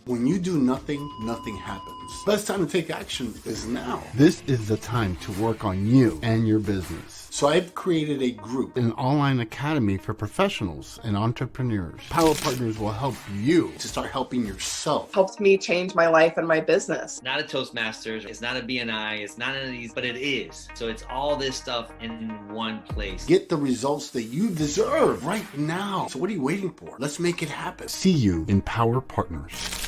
When you do nothing, nothing happens. Best time to take action is now. This is the time to work on you and your business. So I've created a group, An online academy for professionals and entrepreneurs. Power Partners will help you to start helping yourself. Helped me change my life and my business. Not a Toastmasters, it's not a BNI, it's not any of these, but it is. So it's all this stuff in one place. Get the results that you deserve right now. So what are you waiting for? Let's make it happen. see you in Power Partners.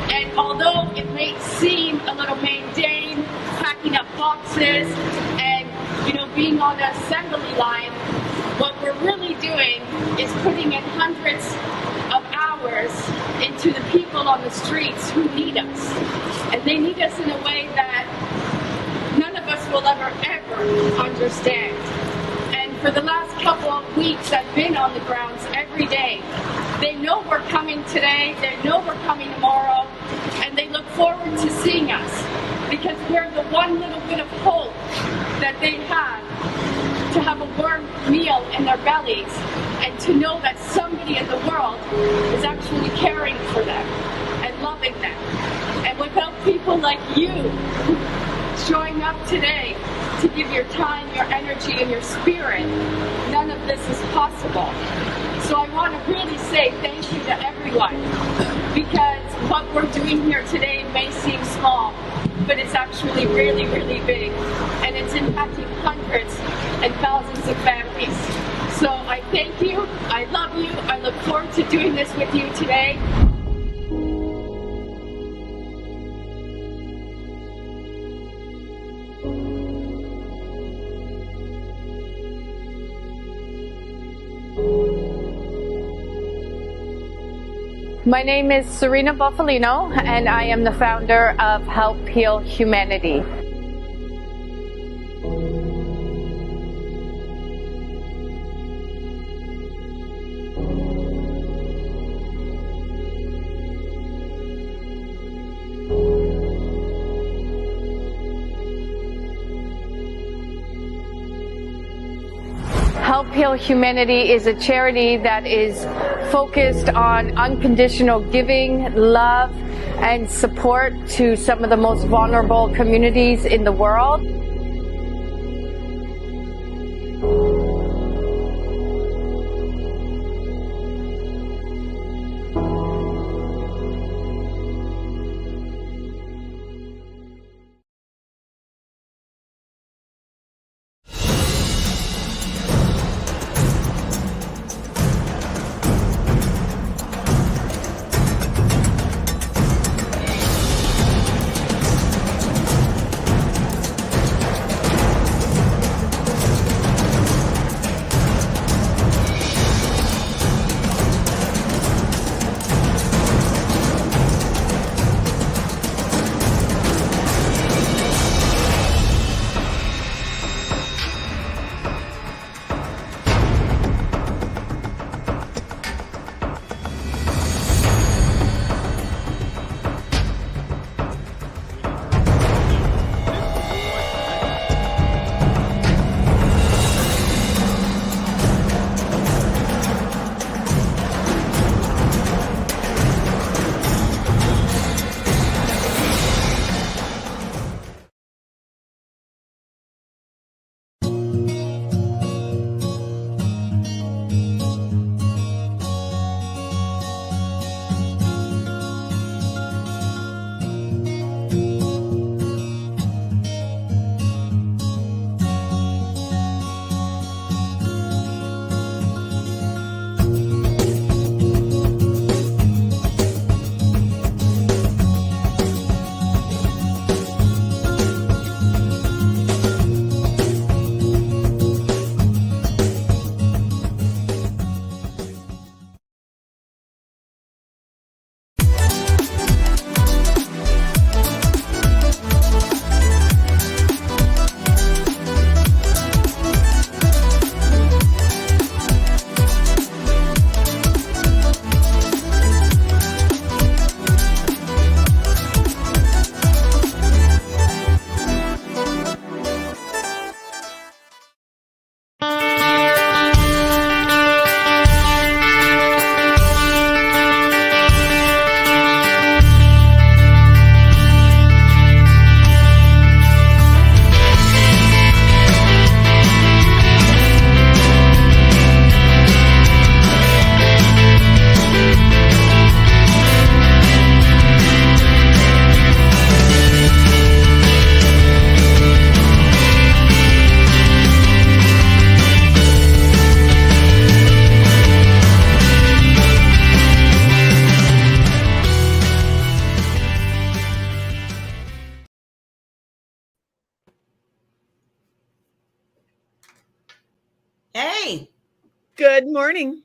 And although it may seem a little mundane, packing up boxes and, being on the assembly line, what we're really doing is putting in hundreds of hours into the people on the streets who need us. And they need us in a way that none of us will ever understand. And for the last couple of weeks, I've been on the grounds every day. They know we're coming today, they know we're coming tomorrow, and they look forward to seeing us because we're the one little bit of hope that they have to have a warm meal in their bellies and to know that somebody in the world is actually caring for them and loving them. And without people like you showing up today to give your time, your energy, and your spirit, none of this is possible. So I want to really say thank you to everyone, because what we're doing here today may seem small, but it's actually really, really big, and it's impacting hundreds and thousands of families. So I thank you, I love you, I look forward to doing this with you today. My name is Serena Buffalino, and I am the founder of Help Heal Humanity. Help Heal Humanity is a charity that is focused on unconditional giving, love, and support to some of the most vulnerable communities in the world. Good morning.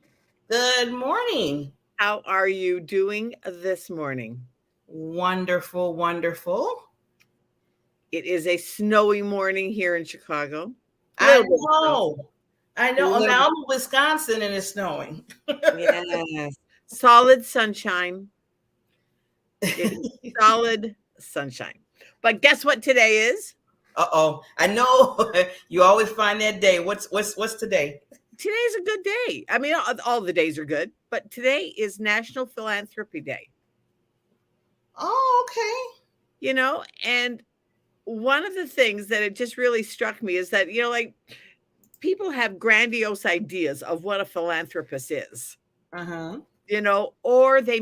Good morning. How are you doing this morning? Wonderful, wonderful. It is a snowy morning here in Chicago. I Little bit of snow. know. I know. Little I'm in Wisconsin and it's snowing. Yes. Solid sunshine. It is solid sunshine. But guess what today is? Uh-oh. I know you always find that day. What's today? Today's a good day. I mean, all the days are good, but today is National Philanthropy Day. Oh, okay. You know, and one of the things that it just really struck me is that, you know, like people have grandiose ideas of what a philanthropist is. Uh-huh. You know, or they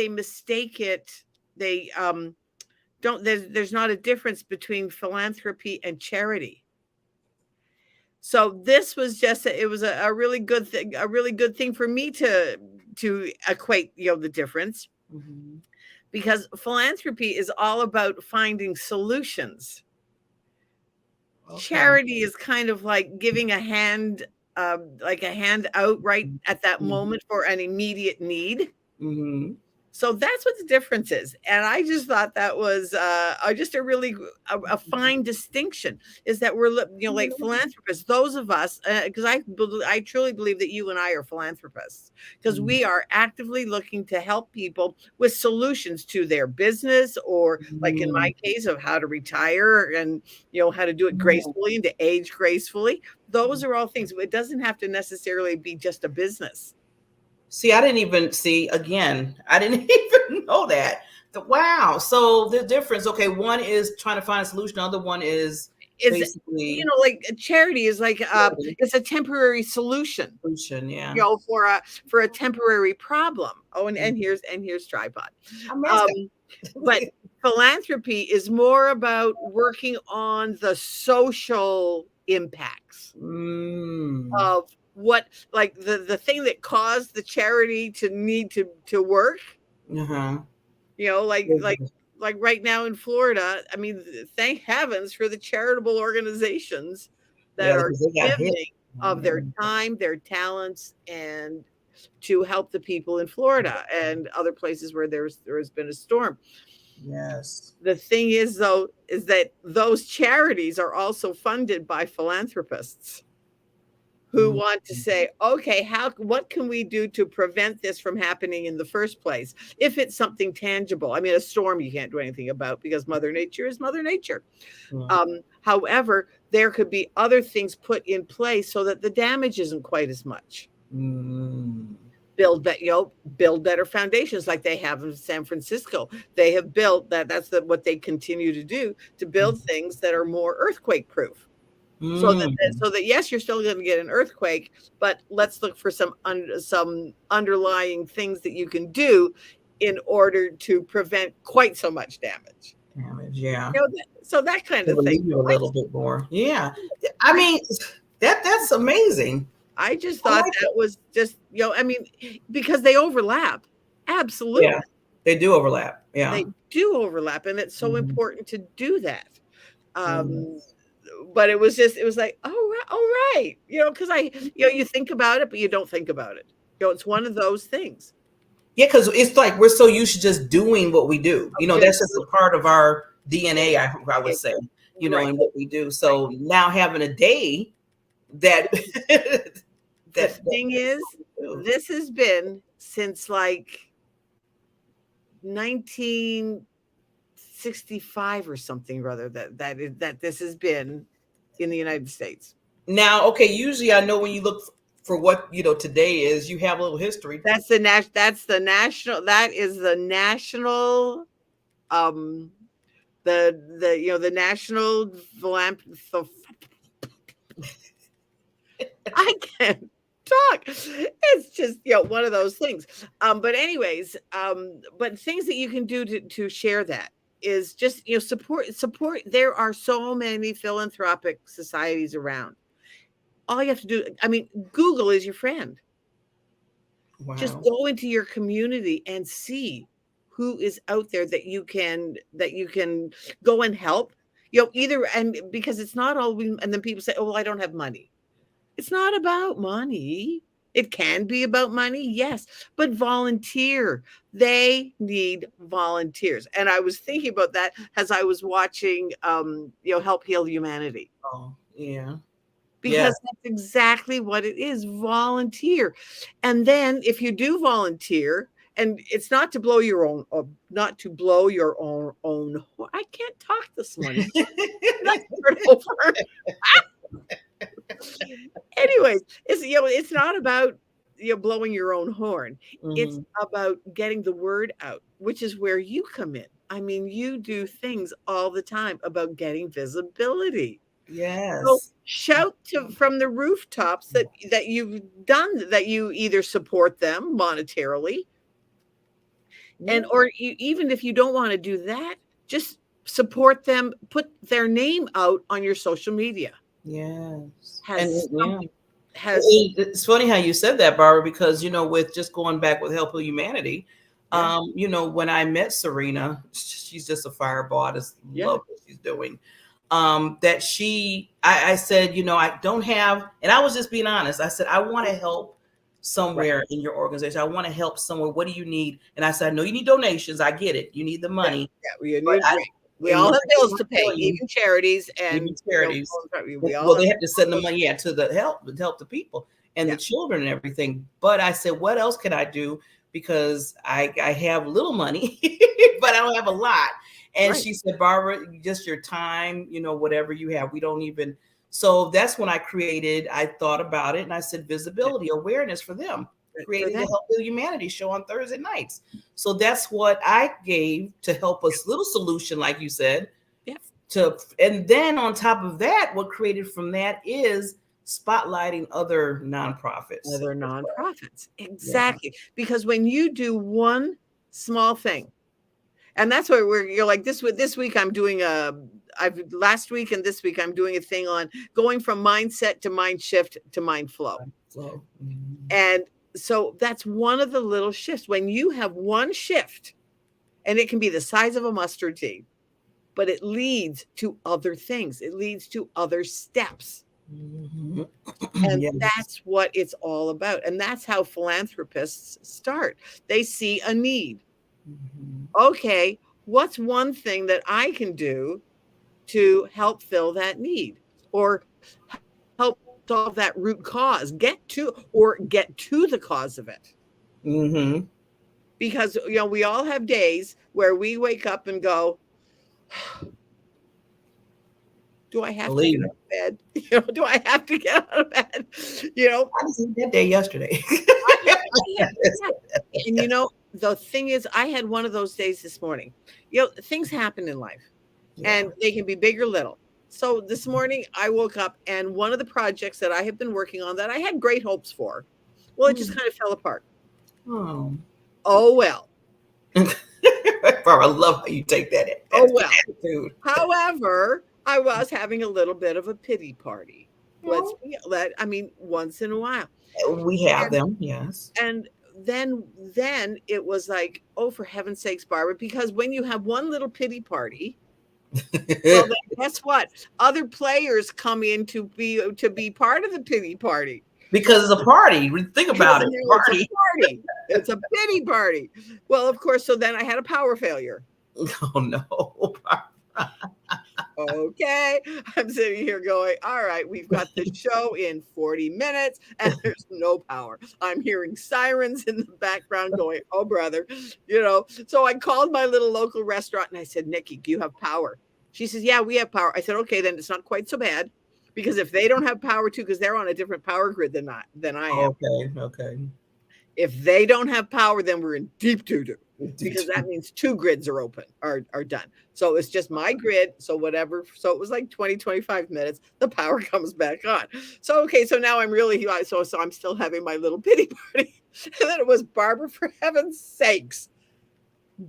mistake it. They don't there's not a difference between philanthropy and charity. So this was just it was a really good thing for me to equate, you know, the difference. Mm-hmm. Because philanthropy is all about finding solutions. Okay. Charity is kind of like giving a hand, like a hand out right at that moment for an immediate need. Mm-hmm. So that's what the difference is. And I just thought that was just a really a fine distinction, is that we're, you know, like philanthropists, those of us, because I truly believe that you and I are philanthropists, because we are actively looking to help people with solutions to their business, or like in my case of how to retire and, you know, how to do it gracefully and to age gracefully. Those are all things. It doesn't have to necessarily be just a business. See, I didn't even know that. Wow. So the difference, okay, one is trying to find a solution, the other one is basically, you know, like a charity is like it's a temporary solution. Yeah. You know, for a temporary problem. Oh, and here's tripod. But philanthropy is more about working on the social impacts of what, like the thing that caused the charity to need to work. Uh-huh. You know, like right now in Florida, I mean, thank heavens for the charitable organizations that are giving of their time, their talents, and to help the people in Florida and other places where there has been a storm. Yes. The thing is, though, is that those charities are also funded by philanthropists who want to say, okay, what can we do to prevent this from happening in the first place? If it's something tangible, I mean, a storm you can't do anything about because Mother Nature is Mother Nature. However, there could be other things put in place so that the damage isn't quite as much. Build better foundations like they have in San Francisco. They have built that's what they continue to do, to build things that are more earthquake proof. So that yes, you're still going to get an earthquake, but let's look for some underlying things that you can do in order to prevent quite so much damage. Yeah. You know, so that kind of thing. A little bit more. Yeah. I mean, that's amazing. I just thought that was just, you know, I mean, because they overlap. Absolutely. Yeah, they do overlap. Yeah. They do overlap, and it's so important to do that. But it was like, all right, you know, because you think about it, but you don't think about it. You know, it's one of those things. Yeah, because it's like we're so used to just doing what we do. You know, that's just a part of our DNA, I would say, you know, and what we do. So now having a day that the thing is, this has been since like 1965 or something rather that this has been in the United States. Now, okay, usually I know when you look for what, you know, today is, you have a little history. That is the national the national I can't talk. It's just, you know, one of those things. But anyways, but things that you can do to share that is just, you know, support. There are so many philanthropic societies around. All you have to do, I mean, Google is your friend. Wow. Just go into your community and see who is out there that you can go and help. You know, either, and because it's not always, and then people say, oh, well, I don't have money. It's not about money. It can be about money, yes, but volunteer. They need volunteers. And I was thinking about that as I was watching Help Heal Humanity. Oh, yeah. Because that's exactly what it is, volunteer. And then if you do volunteer, and it's not to blow your own, I can't talk this morning. Let's start over. Anyways, it's not about blowing your own horn. It's about getting the word out, which is where you come in. I mean, you do things all the time about getting visibility. Yes. So shout from the rooftops that you've done, that you either support them monetarily, and or even if you don't want to do that, just support them, put their name out on your social media. Yes. It's funny how you said that, Barbara, because with just going back with Help Heal Humanity, when I met Serena, she's just a fireball. I just love what she's doing. I said, I don't have, and I was just being honest. I said, I want to help somewhere in your organization. I want to help somewhere. What do you need? And I said, I know you need donations. I get it. You need the money. We all have bills to pay, even charities and charities. They have to send the money to the help the people and the children and everything. But I said, what else can I do? Because I have little money, but I don't have a lot. And she said, Barbara, just your time, whatever you have, we don't even. So that's when I thought about it. And I said, visibility, awareness for them. Created the Help Heal Humanity show on Thursday nights. So that's what I gave to help us, little solution, like you said. And then on top of that, what created from that is spotlighting other nonprofits. Exactly. Because when you do one small thing, and that's why you're like this week I'm doing last week and this week I'm doing a thing on going from mindset to mind shift to mind flow. And so that's one of the little shifts. When you have one shift, and it can be the size of a mustard seed, but it leads to other things. It leads to other steps. And that's what it's all about. And that's how philanthropists start. They see a need. Okay, what's one thing that I can do to help fill that need or help solve that root cause, get to the cause of it? Because we all have days where we wake up and go, do I have to get out of bed? Do I have to get out of bed? I was in that day yesterday. And the thing is, I had one of those days this morning. Things happen in life, and they can be big or little. So this morning I woke up, and one of the projects that I have been working on that I had great hopes for, well, it just kind of fell apart. Oh well. I love how you take that. Attitude. However, I was having a little bit of a pity party. Once in a while. We have them, yes. And then it was like, oh, for heaven's sakes, Barbara, because when you have one little pity party, well, then guess what? Other players come in to be part of the pity party. Because it's a party. Think about it. It's a pity party. Well, of course. So then I had a power failure. Oh no. Okay. I'm sitting here going, all right, we've got the show in 40 minutes and there's no power. I'm hearing sirens in the background going, oh, brother, So I called my little local restaurant and I said, Nikki, do you have power? She says, yeah, we have power. I said, okay, then it's not quite so bad. Because if they don't have power too, because they're on a different power grid than I am. Okay. If they don't have power, then we're in deep doo-doo. Because that means 2 grids are open, are done. So it's just my grid. So whatever. So it was like 20, 25 minutes. The power comes back on. So, okay. So now I'm really, so I'm still having my little pity party. And then it was, Barbara, for heaven's sakes,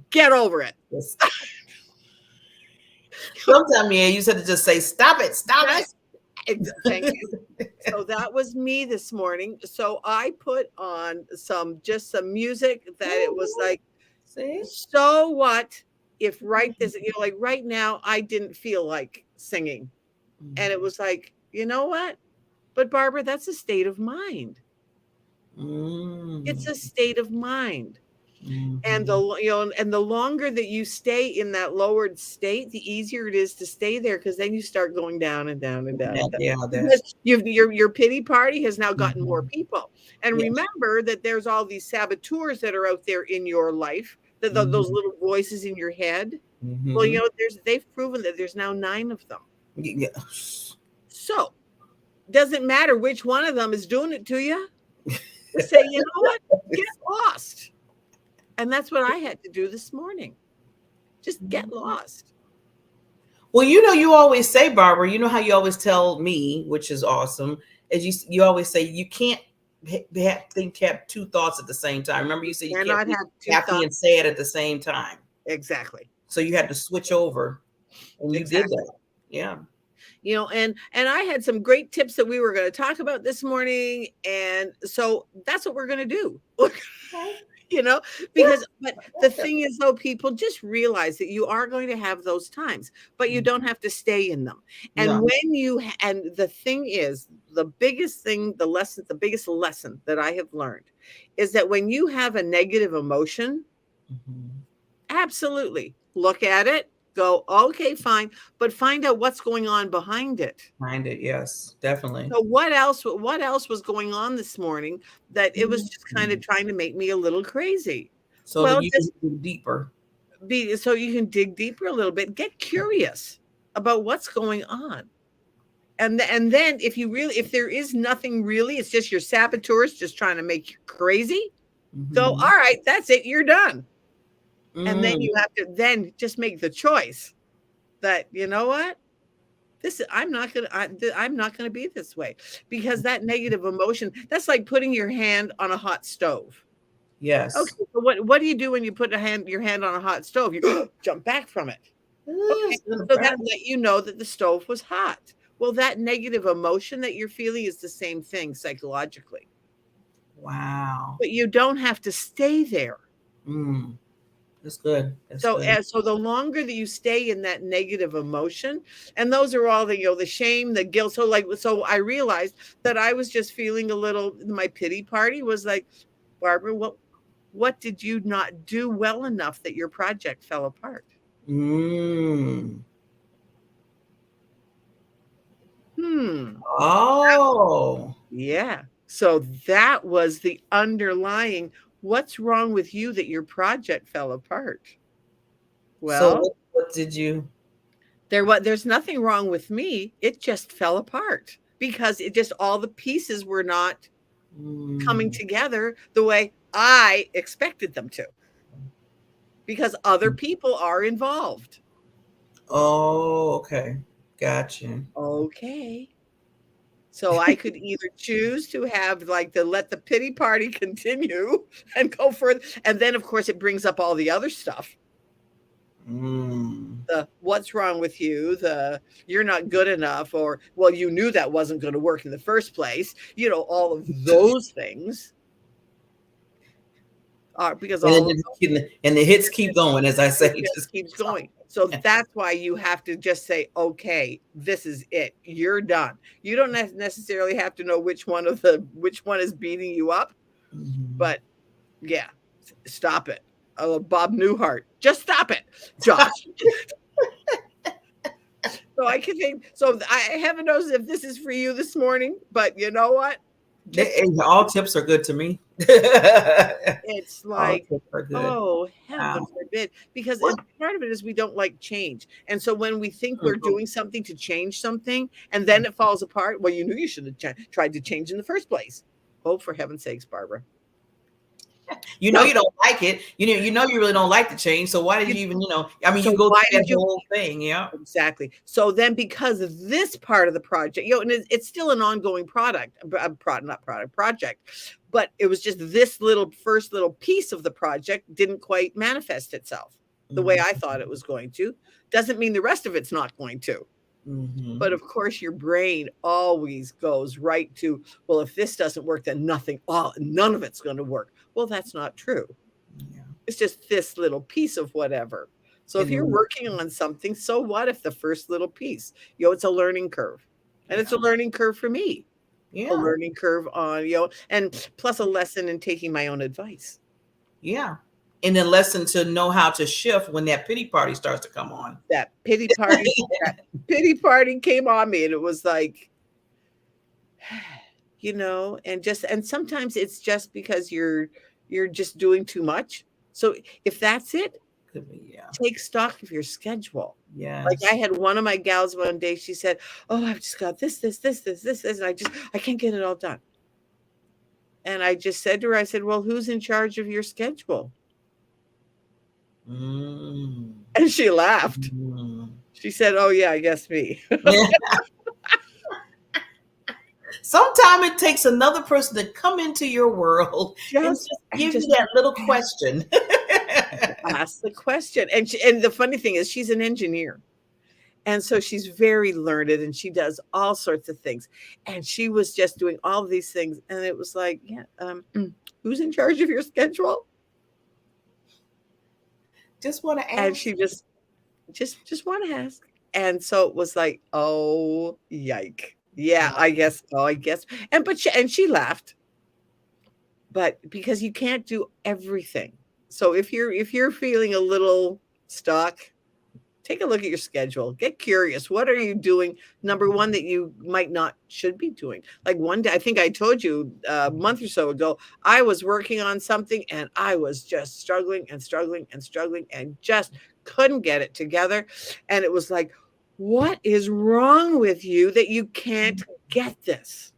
get over it. Sometimes, you said to just say, stop it. Thank you. So that was me this morning. So I put on some music that it was like, so what if right now I didn't feel like singing. And it was like, you know what? But Barbara, that's a state of mind. It's a state of mind. Mhm. And the longer that you stay in that lowered state, the easier it is to stay there, because then you start going down and down and down. And down. Yeah, Because your pity party has now gotten more Mhm. people. And Yes. remember that there's all these saboteurs that are out there in your life, that those Mhm. little voices in your head. Well, Mhm. they've proven that there's now 9 of them. Yeah. So doesn't matter which one of them is doing it to you. Just say, you know what? Get lost. And that's what I had to do this morning. Just get lost. Well, you always say, Barbara, you know how you always tell me, which is awesome, is you always say you can't have 2 thoughts at the same time. Remember, you said you can't be have 2 happy thoughts. and sad at the same time. Exactly. So you had to switch over, and you did that. Yeah. And I had some great tips that we were going to talk about this morning, and so that's what we're going to do. Because but the thing is, though, people just realize that you are going to have those times, but you don't have to stay in them. And No. when and the thing is, the biggest lesson that I have learned is that when you have a negative emotion, absolutely look at it, go, okay, fine, but find out what's going on behind it. Behind it, yes, definitely. So what else was going on this morning that it was just kind of trying to make me a little crazy? So that you can dig deeper. So you can dig deeper a little bit, get curious about what's going on. And then if there is nothing really, it's just your saboteurs just trying to make you crazy. Go, all right, that's it, you're done. And then you have to just make the choice that, you know what? I'm not gonna be this way, because that negative emotion, that's like putting your hand on a hot stove. Yes. Okay. So what do you do when you put your hand on a hot stove? You jump back from it. Okay. So that let you know that the stove was hot. Well, that negative emotion that you're feeling is the same thing psychologically. Wow. But you don't have to stay there. That's good. So the longer that you stay in that negative emotion, and those are all the shame, the guilt. So I realized that I was just feeling a little, my pity party was like, Barbara, what did you not do well enough that your project fell apart? Oh. Yeah. So that was the underlying, what's wrong with you that your project fell apart? Well, so what did you? There's nothing wrong with me. It just fell apart because all the pieces were not coming together the way I expected them to, because other people are involved. Oh, okay. Gotcha. Okay. So I could either choose to have let the pity party continue and go further. And then, of course, it brings up all the other stuff. The what's wrong with you, the you're not good enough, or, well, you knew that wasn't going to work in the first place. All of those things. Because and the hits keep going, as I say. It just keeps going. So that's why you have to just say, okay, this is it. You're done. You don't necessarily have to know which one is beating you up, but yeah, stop it. Bob Newhart, just stop it, Josh. So I can think. So I heaven knows if this is for you this morning, but you know what? All tips are good to me. It's like, oh, heaven forbid, because part of it is we don't like change. And so when we think we're doing something to change something and then it falls apart, well, you knew you should have tried to change in the first place. Oh, for heaven's sakes, Barbara. You don't like it. You really don't like the change. So why did you even, you go through that whole thing. Yeah, exactly. So then, because of this part of the project, and it's still an ongoing project, but it was just this first little piece of the project didn't quite manifest itself the way I thought it was going to. Doesn't mean the rest of it's not going to. But of course, your brain always goes right to, well, if this doesn't work, then none of it's going to work. Well, that's not true. Yeah. It's just this little piece of whatever. So if you're working on something, so what if the first little piece, it's a learning curve, and it's a learning curve for me. a learning curve on, and plus a lesson in taking my own advice. Yeah. And a lesson to know how to shift when that pity party starts to come on. That pity party came on me, and it was like, and sometimes it's just because you're just doing too much. So if that's it, could be, take stock of your schedule. Yeah. Like I had one of my gals one day, she said, "Oh, I've just got this, and I can't get it all done." And I just said to her, I said, "Well, who's in charge of your schedule?" Mm. And she laughed. Mm. She said, "Oh yeah, I guess me." Sometimes it takes another person to come into your world and just give you that little question. Ask the question. And the funny thing is, she's an engineer. And so she's very learned, and she does all sorts of things. And she was just doing all of these things. And it was like, who's in charge of your schedule? Just want to ask. And she just want to ask. And so it was like, oh, yike. Yeah, I guess. And she laughed. But because you can't do everything. So if you're feeling a little stuck, take a look at your schedule. Get curious. What are you doing? Number one, that you should be doing. Like one day, I think I told you a month or so ago, I was working on something and I was just struggling and just couldn't get it together. And it was like, what is wrong with you that you can't get this?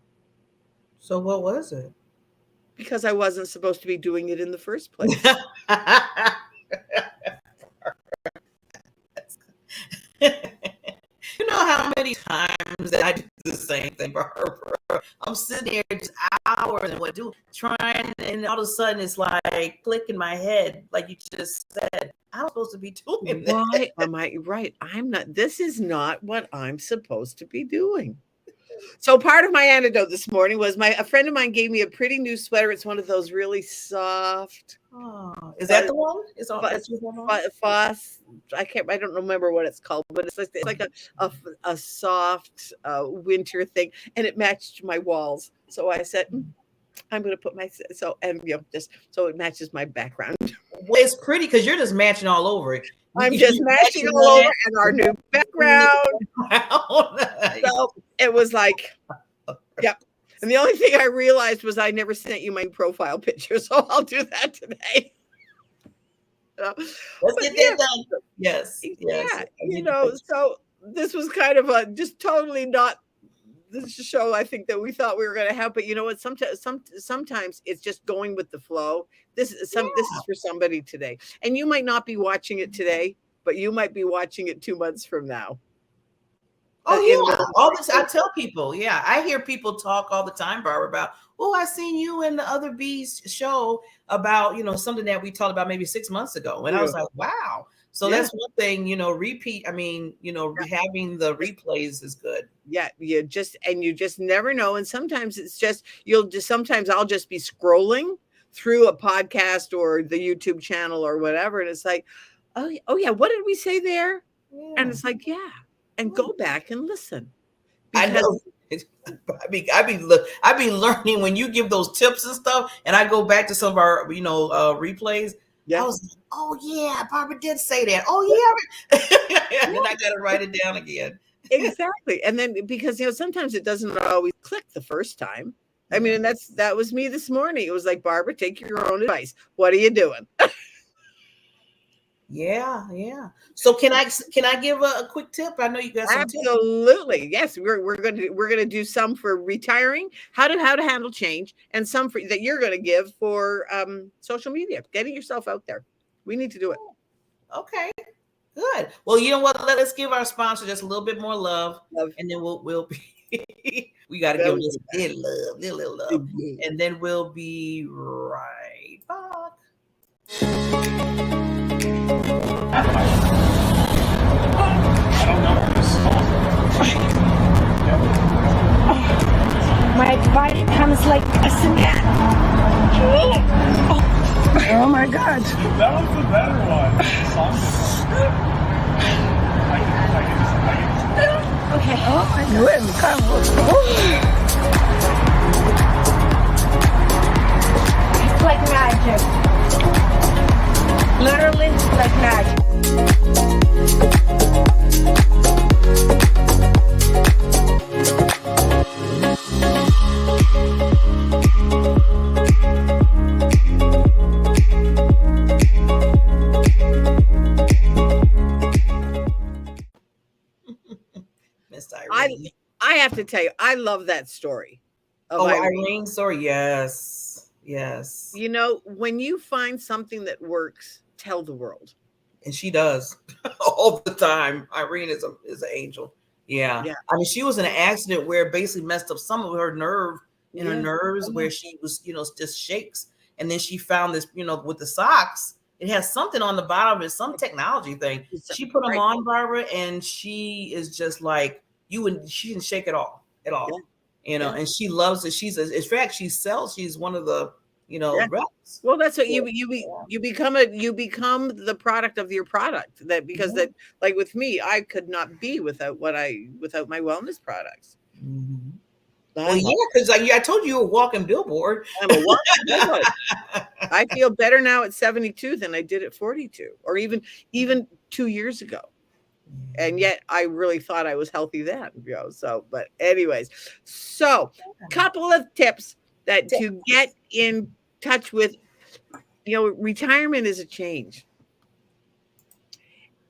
So what was it? Because I wasn't supposed to be doing it in the first place. You know how many times that I do the same thing, Barbara? I'm sitting there just hours and trying, and all of a sudden it's like click in my head, like you just said, I'm supposed to be doing this. Why am I right? I'm not. This is not what I'm supposed to be doing. So part of my antidote this morning was a friend of mine gave me a pretty new sweater. It's one of those really soft. Oh, is that the one? It's all Foss. I don't remember what it's called, but it's like a soft winter thing, and it matched my walls. So I said, I'm going to put just so it matches my background. Well, it's pretty because you're just matching all over it. I'm just matching all over and our new background. So it was like, yep. And the only thing I realized was I never sent you my profile picture, so I'll do that today. Let's get that done. Yes. Yeah. So this was kind of just totally not the show I think that we thought we were going to have, but you know what? Sometimes it's just going with the flow. This is for somebody today, and you might not be watching it today, but you might be watching it 2 months from now. Oh yeah, all this I tell people. Yeah, I hear people talk all the time, Barbara, about, oh, I seen you in the Other Bees show about something that we talked about maybe 6 months ago, and I was like, wow. So that's one thing, repeat. I mean, having the replays is good. Yeah, you just never know. And sometimes it's just, sometimes I'll just be scrolling through a podcast or the YouTube channel or whatever. And it's like, oh yeah, what did we say there? Yeah. And it's like, yeah. And go back and listen. I know. I be learning when you give those tips and stuff, and I go back to some of our, replays. Yeah. I was like, oh yeah, Barbara did say that. Oh yeah. And I got to write it down again. Exactly. And then because sometimes it doesn't always click the first time. I mean, and that was me this morning. It was like, Barbara, take your own advice. What are you doing? Yeah. So can I give a quick tip? I know you got some Absolutely. Tips. Yes, we're gonna do some for retiring, how to handle change, and some that you're gonna give for social media, getting yourself out there. We need to do it. Okay. Good. Well, you know what? Let us give our sponsor just a little bit more love. And then we'll be we gotta give this little love. And then we'll be right back. My body comes like a cement. Oh my God. That was the better one. Okay. Oh my God. It's like magic. Literally like magic. Miss Irene. I have to tell you, I love that story. Of Irene's story. Yes. Yes. You know, when you find something that works, tell the world. And she does all the time. Irene is an angel. Yeah. I mean, she was in an accident where it basically messed up some of her nerves, where she was, just shakes. And then she found this, with the socks, it has something on the bottom of it, some technology thing. She put them on, Barbara, and she is just like she didn't shake at all. And she loves it. In fact, she's one of the, reps. Well, that's what you become the product of your product. That because that, like with me, I could not be without my wellness products. Mm-hmm. Well, because I told you were a walking billboard. I'm a walking billboard. I feel better now at 72 than I did at 42, or even 2 years ago. And yet I really thought I was healthy then, so, but anyways, so couple of tips to get in touch with, retirement is a change.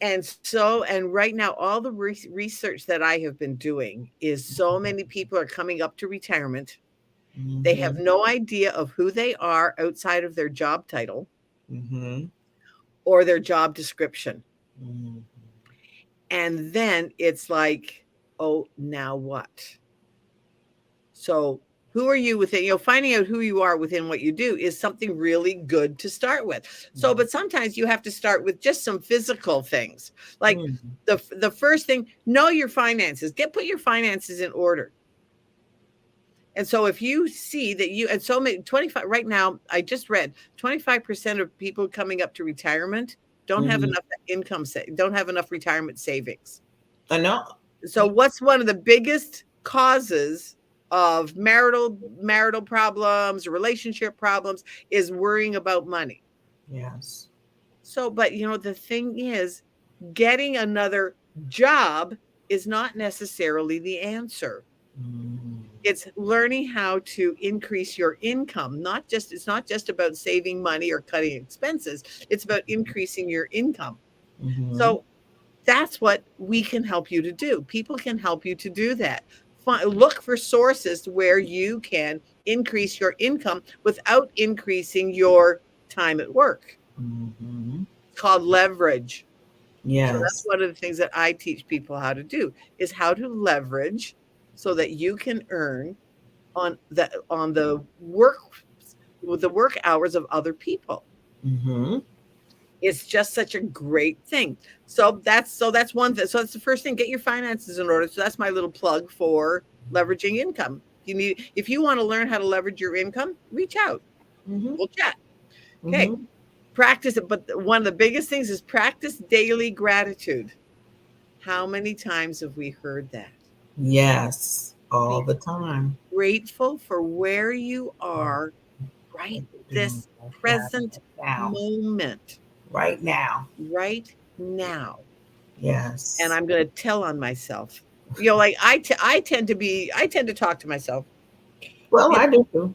And right now, all the research that I have been doing is so many people are coming up to retirement. Mm-hmm. They have no idea of who they are outside of their job title or their job description. Mm-hmm. And then it's like, oh, now what? So who are you within, finding out who you are within what you do is something really good to start with. So, but sometimes you have to start with just some physical things. Like the first thing, know your finances, put your finances in order. And so if you see that 25 right now, I just read 25% of people coming up to retirement don't have enough income, don't have enough retirement savings. I know. So what's one of the biggest causes of marital problems, relationship problems, is worrying about money? Yes. So, but the thing is, getting another job is not necessarily the answer. It's learning how to increase your income. It's not just about saving money or cutting expenses. It's about increasing your income. So that's what we can help you to do. People can help you to do that. Look for sources where you can increase your income without increasing your time at work. It's called leverage. Yes. So that's one of the things that I teach people how to do, is how to leverage so that you can earn on the work hours of other people. It's just such a great thing. So that's one thing. So that's the first thing. Get your finances in order. So that's my little plug for leveraging income. If you want to learn how to leverage your income, reach out. We'll chat. Okay. Practice it. But one of the biggest things is practice daily gratitude. How many times have we heard that? Yes, all the time. Grateful for where you are right this present moment. Right now. Right now. Yes. And I'm going to tell on myself. Like I tend to talk to myself. Well, I do too.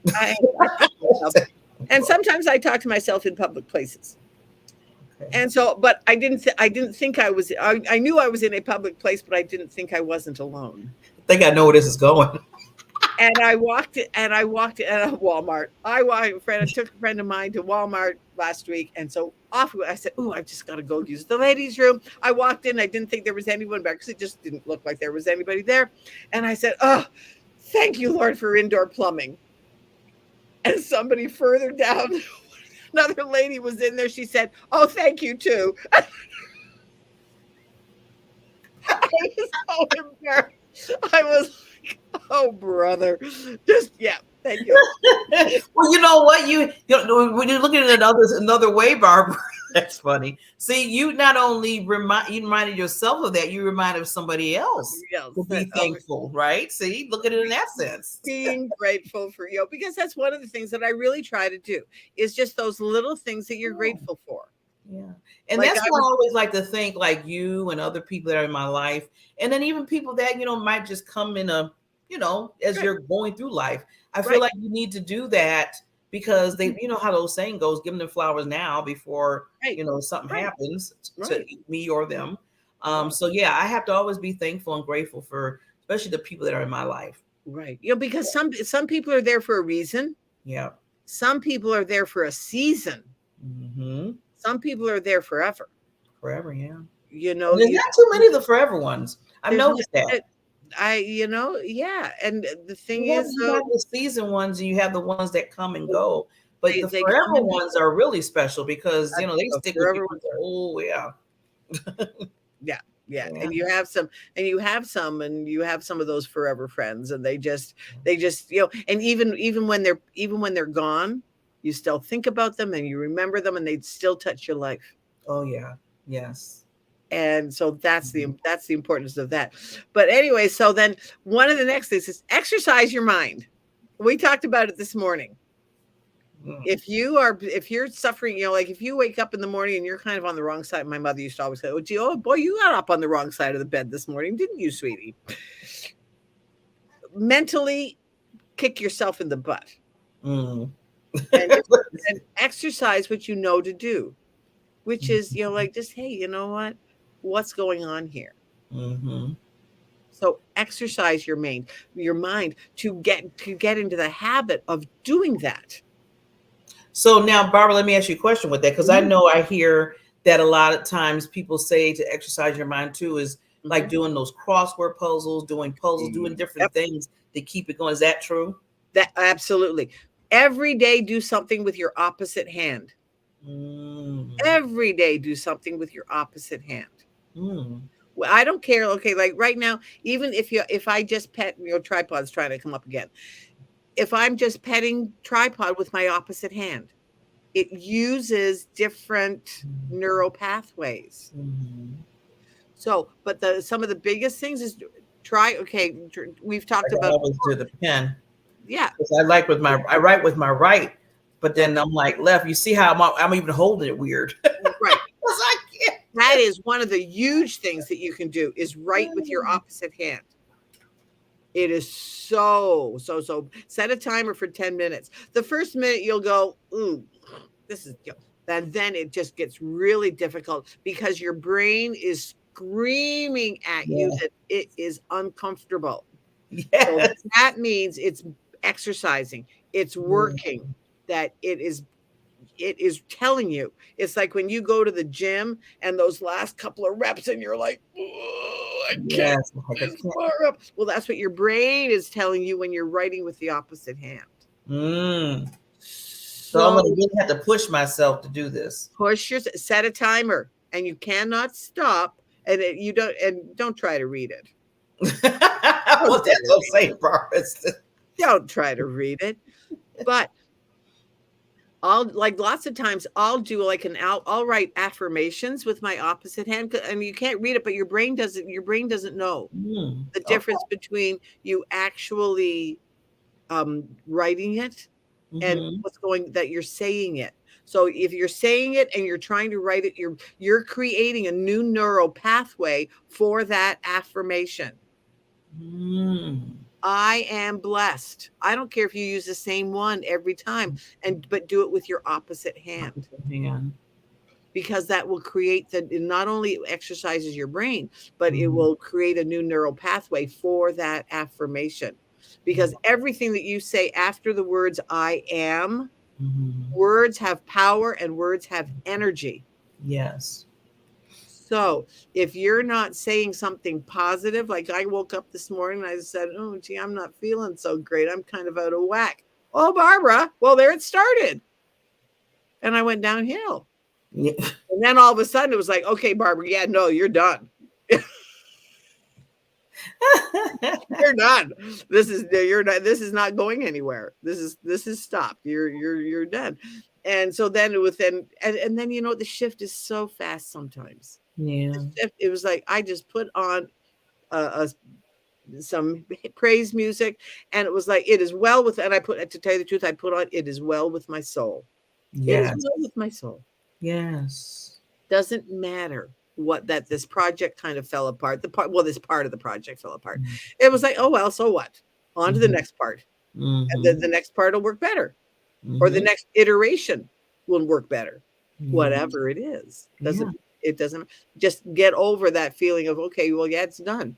And sometimes I talk to myself in public places. Okay. And so, but I didn't think I was. I knew I was in a public place, but I didn't think I wasn't alone. I think I know where this is going. And I walked at Walmart. I took a friend of mine to Walmart last week, and so off I said, "Oh, I've just got to go use the ladies' room." I walked in. I didn't think there was anyone back because it just didn't look like there was anybody there. And I said, "Oh, thank you, Lord, for indoor plumbing." And somebody further down, another lady was in there. She said, "Oh, thank you too." I was so embarrassed. I was like, "Oh, brother, just thank you." Well, you know what? When you're looking at it another way, Barbara, That's funny. See, you not only reminded yourself of that, you reminded somebody else to be thankful, right? See, look at it in that sense. Being grateful for because that's one of the things that I really try to do is just those little things that you're grateful for. Yeah. And like that's why I always like to think like you and other people that are in my life. And then even people that, might just come in as you're going through life. I feel like you need to do that because they, how those saying goes, give them the flowers now before, something happens to me or them. So yeah, I have to always be thankful and grateful for, especially the people that are in my life. Right. Because some people are there for a reason. Yeah. Some people are there for a season. Mm-hmm. Some people are there forever. Forever, yeah. There's not too many of the forever ones. I've noticed that. Yeah. And the thing is, you have the season ones and you have the ones that come and go. But the forever ones are really special because, they stick with you. Oh, yeah. Yeah. And you have some of those forever friends, and they just and even when they're gone, you still think about them and you remember them and they still touch your life. Oh yeah. Yes. And so that's the importance of that. But anyway, so then one of the next things is exercise your mind. We talked about it this morning. If you're suffering, like if you wake up in the morning and you're kind of on the wrong side, my mother used to always say, oh boy, you got up on the wrong side of the bed this morning, didn't you, sweetie? Mentally kick yourself in the butt. And exercise what you know to do, which is, like just, hey, you know what's going on here? Mm-hmm. So exercise your mind to get into the habit of doing that. So now, Barbara, let me ask you a question with that, because I know I hear that a lot of times people say to exercise your mind too is like doing those crossword puzzles, doing different things to keep it going. Is that true? That absolutely. Every day, do something with your opposite hand. Every day, do something with your opposite hand. Well, I don't care. Okay, like right now, even if I just pet tripod's trying to come up again. If I'm just petting tripod with my opposite hand, it uses different neural pathways. So, but some of the biggest things is we've talked about. I always do the pen. Yeah, I write with my right, but then I'm like left. You see how I'm even holding it weird. Right. That is one of the huge things that you can do is write with your opposite hand. It is so. Set a timer for 10 minutes. The first minute you'll go, ooh, this is, and then it just gets really difficult because your brain is screaming at you that it is uncomfortable. Yes. So that means it's exercising, it's working, that it is telling you. It's like when you go to the gym and those last couple of reps and you're like, I can't far up. Well, that's what your brain is telling you when you're writing with the opposite hand. So I'm going to really have to push myself to do this. Set a timer, and you cannot stop, and don't try to read it. Well, that's what I'm saying, Barbara. Don't try to read it, but lots of times I'll do I'll write affirmations with my opposite hand, and you can't read it, but your brain doesn't know the difference between you actually writing it and that you're saying it. So if you're saying it and you're trying to write it, you're creating a new neural pathway for that affirmation. I am blessed. I don't care if you use the same one every time, but do it with your opposite hand. Because that will create it not only exercises your brain, but it will create a new neural pathway for that affirmation. Because everything that you say after the words I am, words have power and words have energy. Yes. So if you're not saying something positive, like I woke up this morning and I said, oh, gee, I'm not feeling so great. I'm kind of out of whack. Oh, Barbara, well, there it started. And I went downhill. Yeah. And then all of a sudden it was like, okay, Barbara, yeah, no, you're done. You're done. This is not going anywhere. This is stopped. You're done. And so then within, and then, the shift is so fast sometimes. Yeah. It was like, I just put on some praise music, and it was like, it is well with, and to tell you the truth, I put on, it is well with my soul. Yes. It is well with my soul. Yes. Doesn't matter that this project kind of fell apart. This part of the project fell apart. Mm-hmm. It was like, oh, well, so what? On to the next part. Mm-hmm. And then the next part will work better. Or the next iteration will work better. Whatever it is. It doesn't, just get over that feeling of, okay, well, yeah, it's done.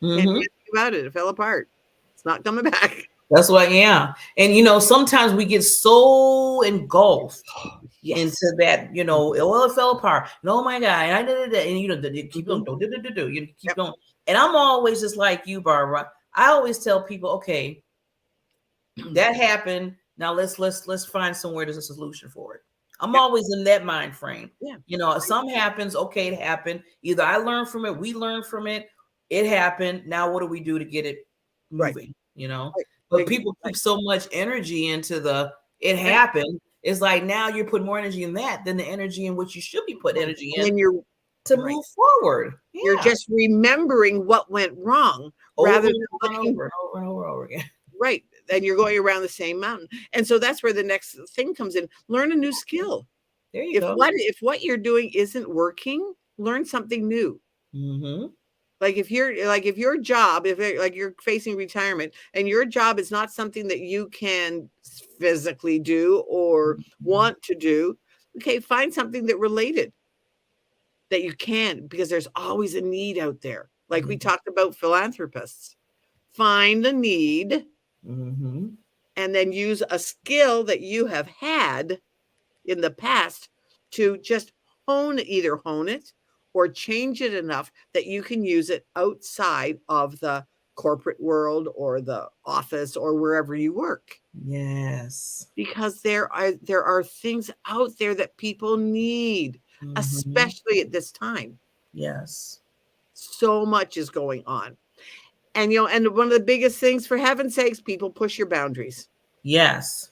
Can't do anything about it. It fell apart. It's not coming back. That's what, yeah. And sometimes we get so engulfed into that, well, it fell apart. Oh my God. And I did it. And you keep going, you keep going. And I'm always just like you, Barbara. I always tell people, okay, that happened. Now let's find somewhere there's a solution for it. I'm always in that mind frame. Yeah. Something happens. Okay, it happened. Either I learn from it, we learn from it. It happened. Now what do we do to get it moving? Right. But people keep so much energy into it happened. It's like now you're putting more energy in that than the energy in which you should be putting energy in to move forward. Yeah. You're just remembering what went wrong rather than looking over and over again. Right. And you're going around the same mountain. And so that's where the next thing comes in. Learn a new skill. There you go. If what you're doing isn't working, learn something new. Mm-hmm. Like if your job, if you're facing retirement and your job is not something that you can physically do or want to do, okay, find something that related that you can, because there's always a need out there. Like we talked about philanthropists. Find the need. And then use a skill that you have had in the past to just either hone it or change it enough that you can use it outside of the corporate world or the office or wherever you work. Yes. Because there are things out there that people need, especially at this time. Yes. So much is going on. And, and one of the biggest things, for heaven's sakes, people push your boundaries. Yes.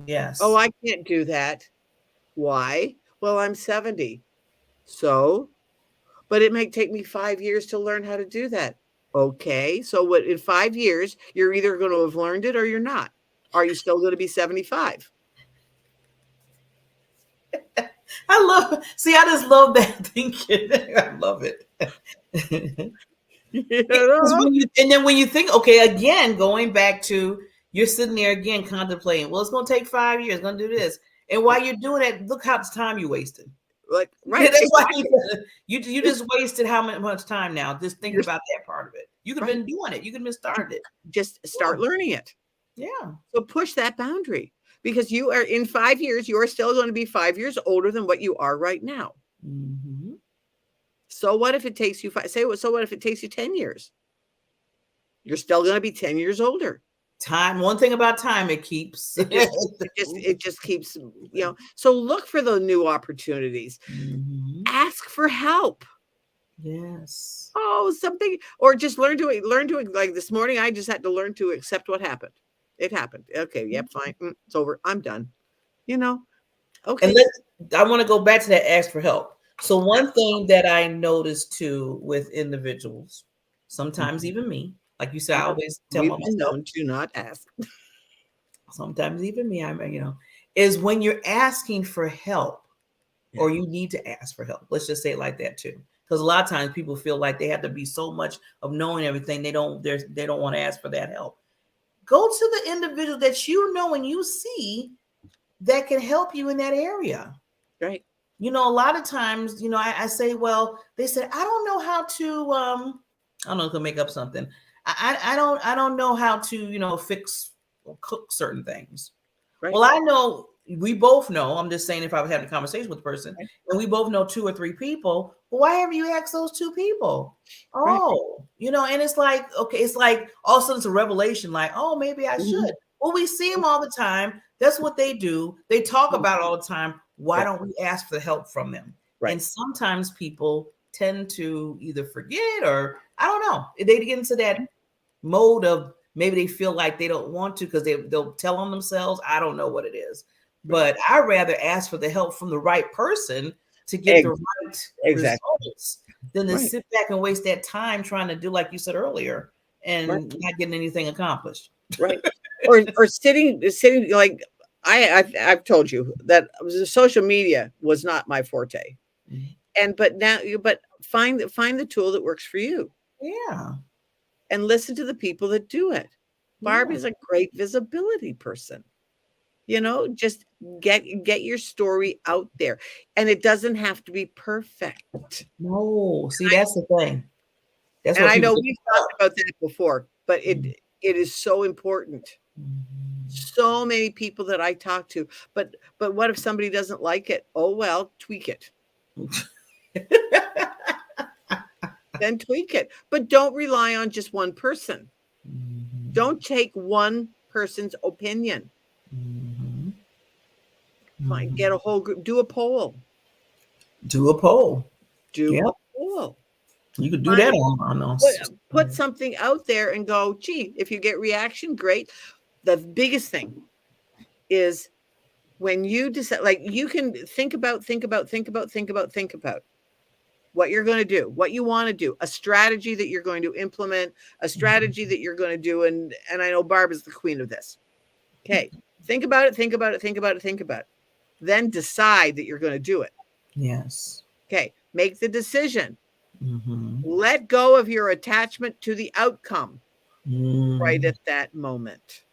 Yes. Oh, I can't do that. Why? Well, I'm 70. So, but it might take me 5 years to learn how to do that. Okay. So what, in 5 years, you're either going to have learned it or you're not. Are you still going to be 75? I just love that thinking. I love it. And then when you think, okay, again, going back to, you're sitting there again contemplating, well, it's going to take 5 years, going to do this. And while you're doing it, look how much time you wasted. Like, right. That's why you just wasted how much time now just thinking about that part of it. You could have been doing it. You could have been started it. Just start learning it. Yeah. So push that boundary, because you are in 5 years, you are still going to be 5 years older than what you are right now. So what if it takes you so what if it takes you 10 years? You're still going to be 10 years older. Time. One thing about time, it keeps. It just keeps, so look for the new opportunities. Ask for help. Yes. Oh, something, or just learn to, like this morning, I just had to learn to accept what happened. It happened. Okay. Yep. Fine. It's over. I'm done. Okay. And I want to go back to that ask for help. So one thing that I noticed too with individuals, sometimes even me, like you said, I always tell myself known to not ask. Sometimes even me, is when you're asking for help or you need to ask for help. Let's just say it like that too. Because a lot of times people feel like they have to be so much of knowing everything. They don't want to ask for that help. Go to the individual that you know and you see that can help you in that area. Right. A lot of times, I say, well, they said, I don't know how to, I don't know, to make up something. I don't know how to, fix or cook certain things. Right. Well, I know, we both know, I'm just saying, if I was having a conversation with a person, right, and we both know 2 or 3 people, well, why haven't you asked those 2 people? Oh, right. And it's like, okay, it's like all of a sudden it's a revelation, like, oh, maybe I should. Well, we see them all the time. That's what they do. They talk about it all the time. Why don't we ask for the help from them? Right. And sometimes people tend to either forget or I don't know. They get into that mode of maybe they feel like they don't want to because they'll tell on themselves. I don't know what it is, but I'd rather ask for the help from the right person to get the right results than to sit back and waste that time trying to do, like you said earlier, and not getting anything accomplished. Right. or sitting like I've told you that social media was not my forte. But find the tool that works for you. Yeah. And listen to the people that do it. Barb is a great visibility person. Just get your story out there. And it doesn't have to be perfect. No, see, that's the thing. That's and I know we've talked about that before, but it is so important. So many people that I talk to, but what if somebody doesn't like it? Oh, well, tweak it. Then tweak it. But don't rely on just one person. Don't take one person's opinion. Fine, get a whole group, do a poll. Do a poll. Do a poll. You could do that on put something out there and go, gee, if you get reaction, great. The biggest thing is when you decide, like, you can think about what you're going to do, what you want to do, a strategy that you're going to implement, a strategy that you're going to do. And I know Barb is the queen of this. Okay. Think about it. Then decide that you're going to do it. Yes. Okay. Make the decision. Let go of your attachment to the outcome right at that moment.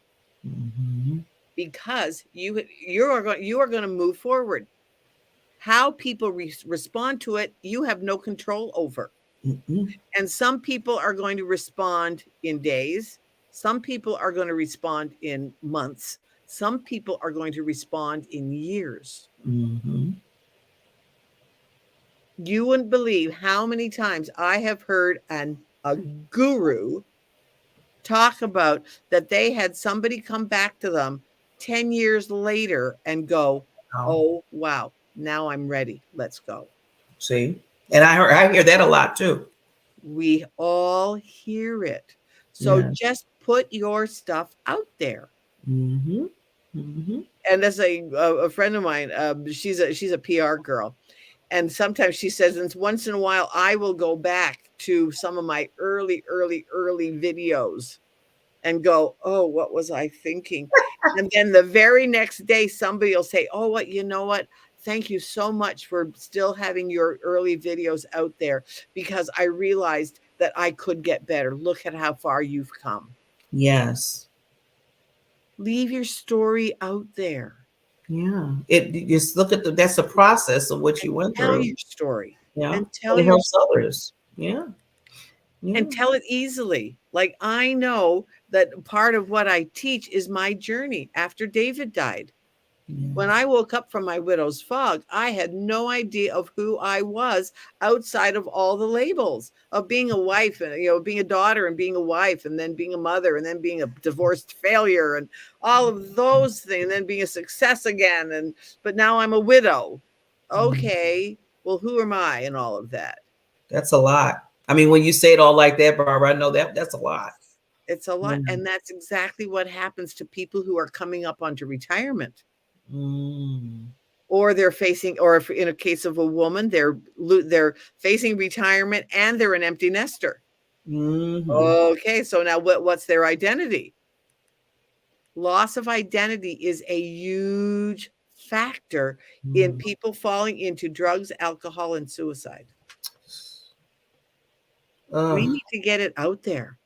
Because you are going to move forward. How people respond to it, you have no control over. And some people are going to respond in days. Some people are going to respond in months. Some people are going to respond in years. You wouldn't believe how many times I have heard a guru talk about that they had somebody come back to them 10 years later and go, oh, wow, now I'm ready. Let's go. See? And I hear that a lot too. We all hear it. So just put your stuff out there. And as a friend of mine, she's a PR girl. And sometimes she says, and once in a while, I will go back to some of my early videos and go, oh, what was I thinking? And then the very next day, somebody will say, oh, you know what? Thank you so much for still having your early videos out there, because I realized that I could get better. Look at how far you've come. Yes. Leave your story out there. Yeah. It just look at that's the process of what you went through. Tell your story. Yeah. And tell it helps others. Yeah. And tell it easily. Like, I know that part of what I teach is my journey after David died. When I woke up from my widow's fog, I had no idea of who I was outside of all the labels of being a wife and, being a daughter and being a wife and then being a mother and then being a divorced failure and all of those things, and then being a success again. But now I'm a widow. Okay, well, who am I in all of that? That's a lot. I mean, when you say it all like that, Barbara, I know that's a lot. It's a lot. And that's exactly what happens to people who are coming up onto retirement. Or they're facing, or if in a case of a woman, they're facing retirement and they're an empty nester. Okay, so now what's their identity? Loss of identity is a huge factor in people falling into drugs, alcohol, and suicide. We need to get it out there.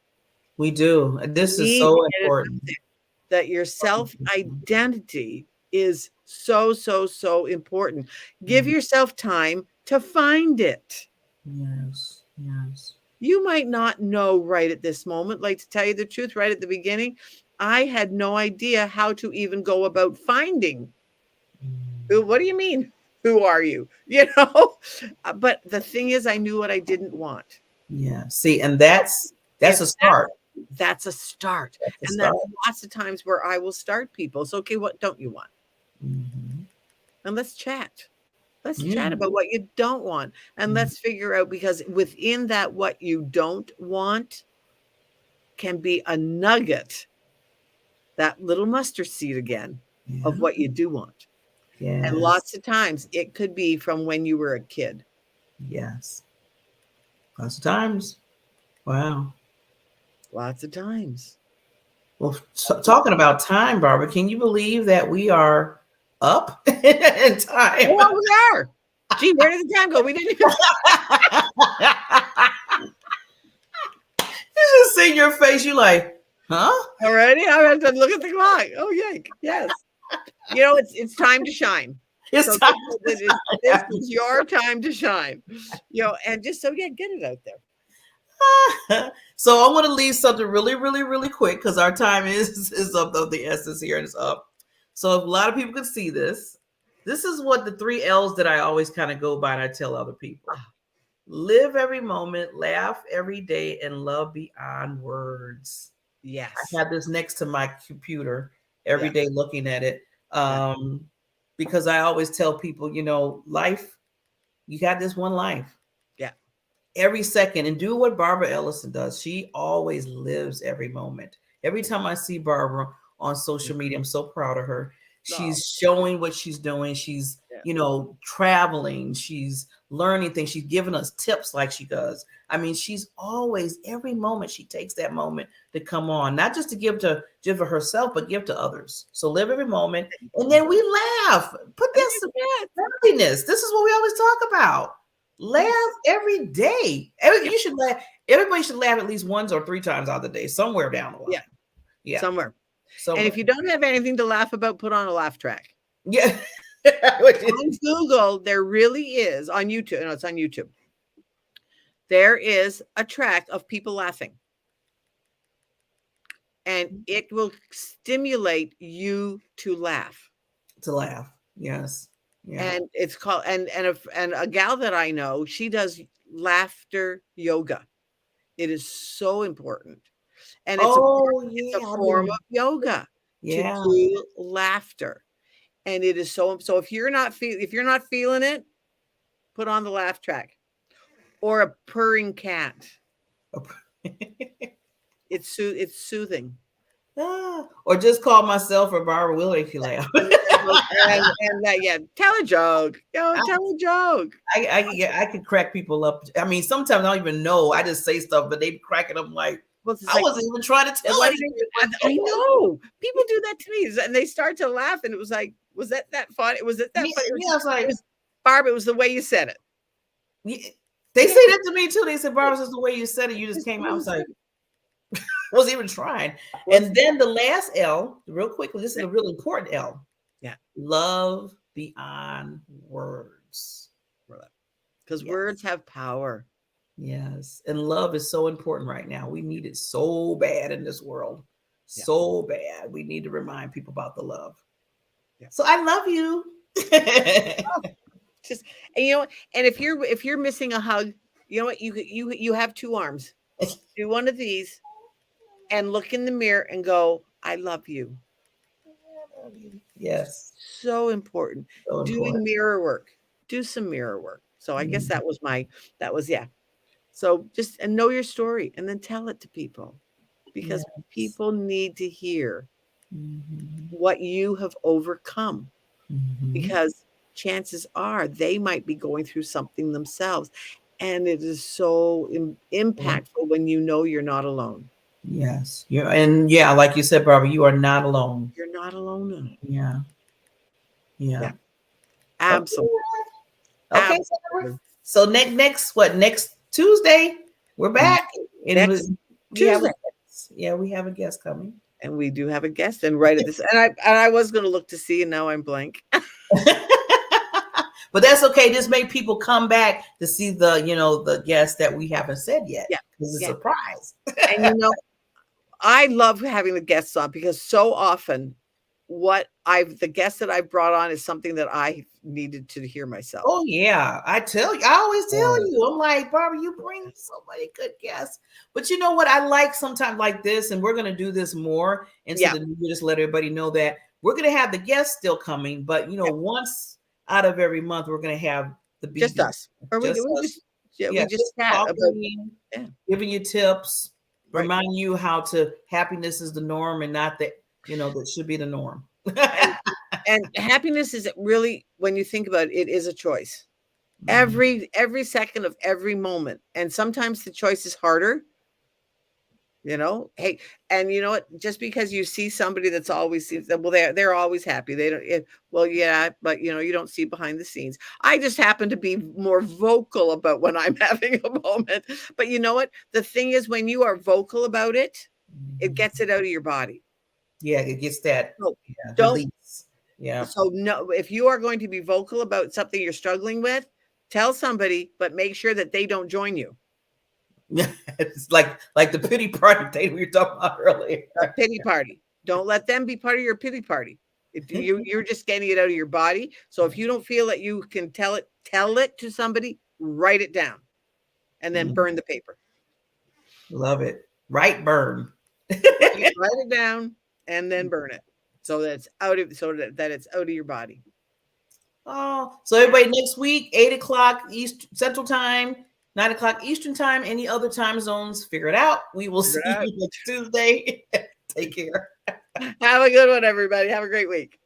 We do. This is so important. That your self-identity is so important. Give yourself time to find it. Yes. You might not know right at this moment. Like, to tell you the truth, right at the beginning, I had no idea how to even go about finding. What do you mean? Who are you? But the thing is, I knew what I didn't want. Yeah. See, and that's a start. That's a start. And that's lots of times where I will start people. So, okay, what don't you want? And let's chat. Let's chat about what you don't want. And let's figure out, because within that, what you don't want, can be a nugget, that little mustard seed again of what you do want. Yes. And lots of times it could be from when you were a kid. Yes. Lots of times. Wow. Lots of times. Well, talking about time, Barbara, can you believe that we are up in time? Oh, we are. Gee, where did the time go? We didn't even. You just see your face. You like, huh? Already? I have to look at the clock. Oh, yank. Yes. You know, it's time to shine. It's so time this is your time to shine. You know, and just so get it out there. So I want to leave something really, really, really quick because our time is of the essence here and it's up. So if a lot of people could see this, this is what the 3 L's that I always kind of go by and I tell other people. Live every moment, laugh every day, and love beyond words. Yes. I have this next to my computer every day looking at it. Because I always tell people, you know, life, you got this one life. Yeah. Every second. And do what Barbara Ellison does. She always lives every moment. Every time I see Barbara on social media, I'm so proud of her. She's showing what she's doing. She's, you know, traveling. She's learning things. She's giving us tips like she does. I mean, she's always, every moment she takes that moment to come on, not just to give for herself, but give to others. So live every moment. And then we laugh. Put this happiness. This is what we always talk about. Laugh every day. You should laugh. Everybody should laugh at least once or 3 times out of the day, somewhere down the line. Yeah. Somewhere. And if you don't have anything to laugh about, put on a laugh track. Yeah. On Google, there really is on YouTube. No, it's on YouTube. There is a track of people laughing. And it will stimulate you to laugh. To laugh. Yes. Yeah. And it's called and a gal that I know, she does laughter yoga. It is so important. And it's a form of yoga to do laughter. And it is so if you're not feeling it, put on the laugh track. Or a purring cat. It's soothing. Or just call myself or Barbara Wheeler if you laugh. and tell a joke. Tell a joke. I could crack people up. I mean, sometimes I don't even know. I just say stuff, but they crack it up like, I wasn't even trying to tell anything. I know. People do that to me. And they start to laugh. And it was like, was that funny? Was it that funny? Yeah, I was like, Barbara, it was the way you said it. Yeah, they say that to me too. They said, Barbara, this is the way you said it. You just came out. I was like, wasn't even trying. And then the last L, real quickly, this is a really important L. Yeah. Love beyond words. Because words have power. Yes. And love is so important right now. We need it so bad in this world. So bad. We need to remind people about the love. Yeah. So I love you. Just, and you know, and if you're missing a hug, you know what, you have 2 arms. Do one of these and look in the mirror and go, I love you. Yes. So important. Doing mirror work. Do some mirror work. So I guess that was So just and know your story and then tell it to people, because people need to hear what you have overcome, because chances are they might be going through something themselves. And it is so impactful when you know you're not alone. Yes. Like you said, Barbara, you are not alone. You're not alone in it. Yeah. Absolutely. Okay. Absolutely. So next Tuesday, we're back. Next Tuesday. We have a guest coming. And we do have a guest, and right at this, and I was going to look to see, and now I'm blank. But that's okay. Just make people come back to see the guest that we haven't said yet. Yeah, it's a surprise. And I love having the guests on, because so often the guest that I've brought on is something that I needed to hear myself. Oh yeah, I always tell you, I'm like, Barbara, you bring so many good guests. But you know what? I like sometimes like this, and we're going to do this more. And so we just let everybody know that we're going to have the guests still coming, but once out of every month, we're going to have just us. Or we just chat about giving you tips, remind you how to happiness is the norm and not that, that should be the norm. And happiness is really, when you think about it, it is a choice. Every second of every moment. And sometimes the choice is harder. Hey, and you know what? Just because you see somebody that's always, well, they're always happy. They don't. Well, yeah, but you don't see behind the scenes. I just happen to be more vocal about when I'm having a moment. But you know what? The thing is, when you are vocal about it, it gets it out of your body. Yeah, it gets that. Don't. Release. Yeah. So no, if you are going to be vocal about something you're struggling with, tell somebody, but make sure that they don't join you. It's like the pity party thing we were talking about earlier. A pity party. Don't let them be part of your pity party. If you're just getting it out of your body. So if you don't feel that you can tell it to somebody, write it down, and then burn the paper. Love it. Burn. Write it down and then burn it, so that it's out of it's out of your body. Oh, so everybody, next week, 8:00 East Central Time, 9:00 Eastern Time, any other time zones, figure it out. We will see you next Tuesday. Take care. Have a good one, everybody. Have a great week.